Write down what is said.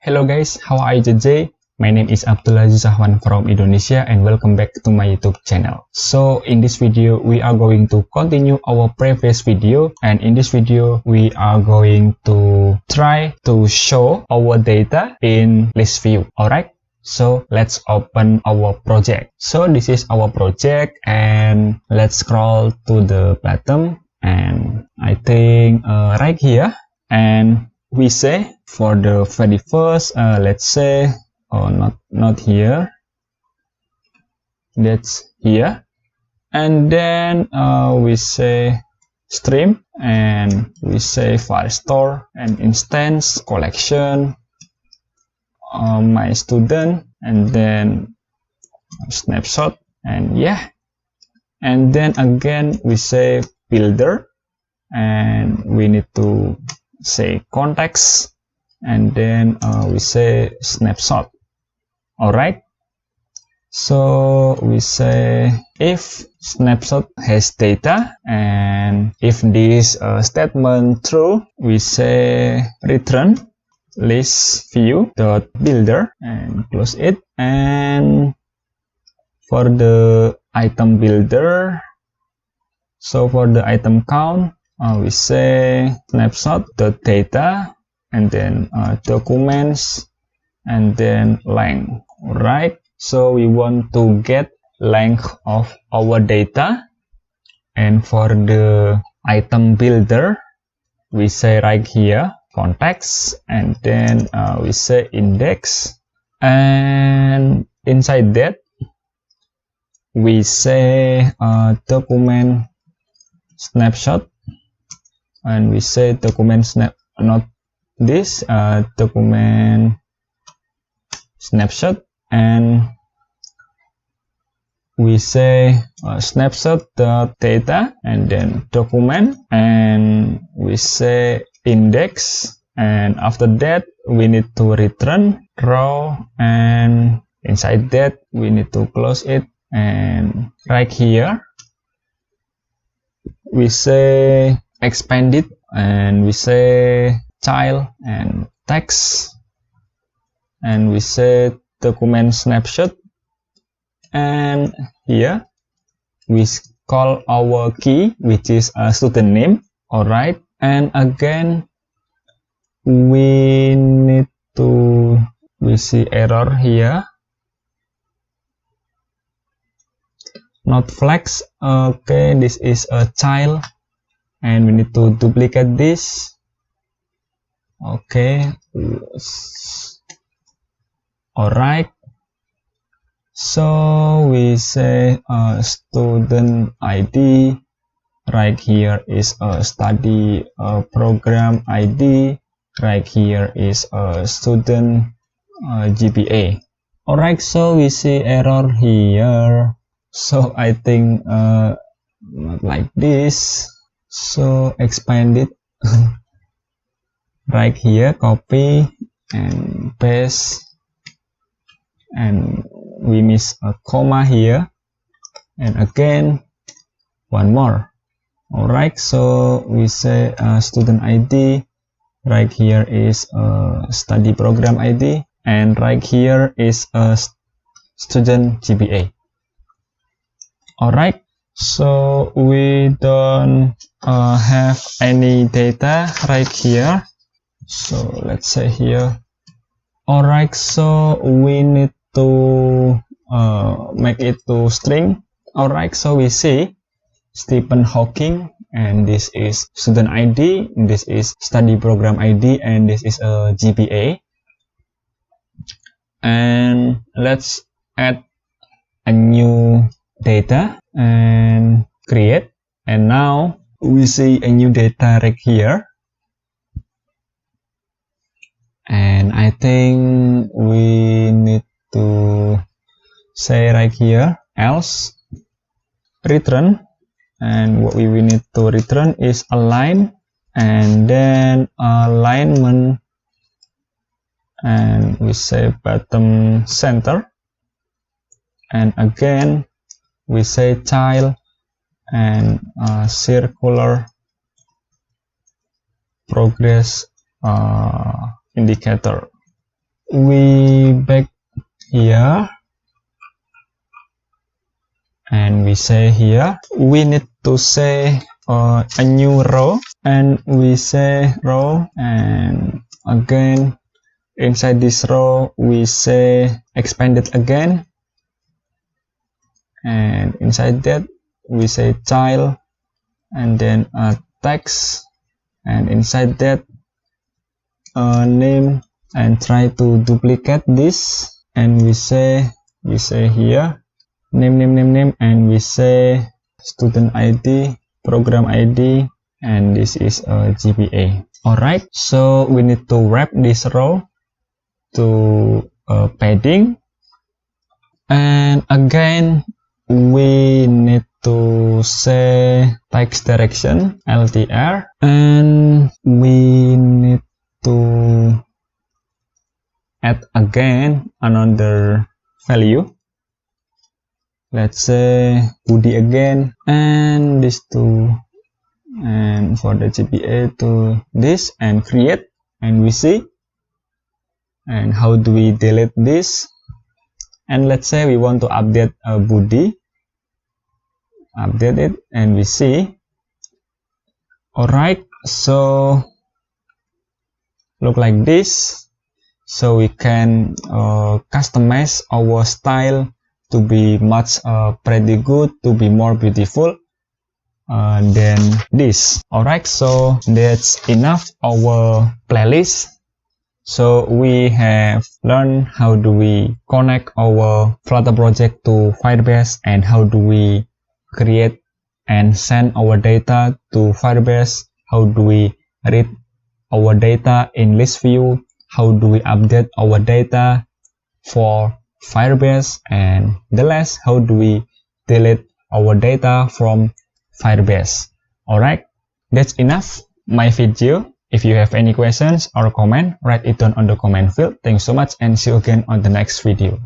Hello guys, how are you today? My name is Abdul Aziz Ahwan from Indonesia and welcome back to my YouTube channel. So in this video, we are going to continue our previous video, and in this video, we are going to try to show our data in ListView. Alright, so let's open our project. So this is our project, and let's scroll to the bottom, and I think right here, and we say for the very first, let's say, not here, that's here, and then we say stream, and we say file store and instance collection, my student, and then snapshot, and yeah, and then again we say builder, and we need to say context, and then we say snapshot. Alright, so we say if snapshot has data, and if this statement true, we say return ListView.builder and close it. And for the item builder, so for the item count, we say snapshot.data, and then documents, and then length. Alright, so we want to get length of our data, and for the item builder, we say right here context, and then we say index, and inside that we say document snapshot, and we say document not this document snapshot, and we say snapshot.data, and then document, and we say index, and after that we need to return row, and inside that we need to close it, and right here we say expanded, and we say child and text, and we say document snapshot, and here we call our key, which is a student name. Alright, and again we need to, we see error here, not flex. Okay, this is a child, and we need to duplicate this. Okay, alright, so we say student ID, right here is a study program ID, right here is a student GPA. Alright, so we see error here, so I think not like this, so expand it. Right here, copy and paste, and we miss a comma here, and again one more. Alright, so we say student ID, right here is study program ID, and right here is a student GPA. Alright, so we don't have any data right here, so let's say here. Alright, so we need to make it to string. Alright, so we see Stephen Hawking, and this is student ID, this is study program ID, and this is a GPA. And let's add a new data and create, and now we see a new data right here, and I think we need to say right here else return, and what we need to return is align, and then alignment, and we say bottom center, and again we say child, and circular progress indicator. we back here and we say here we need to say a new row, and we say row, and again inside this row we say expanded again, and inside that we say child, and then a text, and inside that name, and try to duplicate this, and we say here name, and we say student ID, program ID, and this is a GPA. Alright, so we need to wrap this row to padding, and again we need to say text direction LTR, and we need to add again another value. Let's say body again, and this two, and for the GPA to this, and create, and we see. And how do we delete this? And let's say we want to update a body, update it, and we see. Alright, so look like this. So we can customize our style to be much pretty good, to be more beautiful than this. Alright, so that's enough our playlist. So we have learned how do we connect our Flutter project to Firebase, and how do we create and send our data to Firebase, how do we read our data in ListView, how do we update our data for Firebase, and the last, how do we delete our data from Firebase. Alright, that's enough my video. If you have any questions or comment, write it down on the comment field. Thanks so much, and see you again on the next video.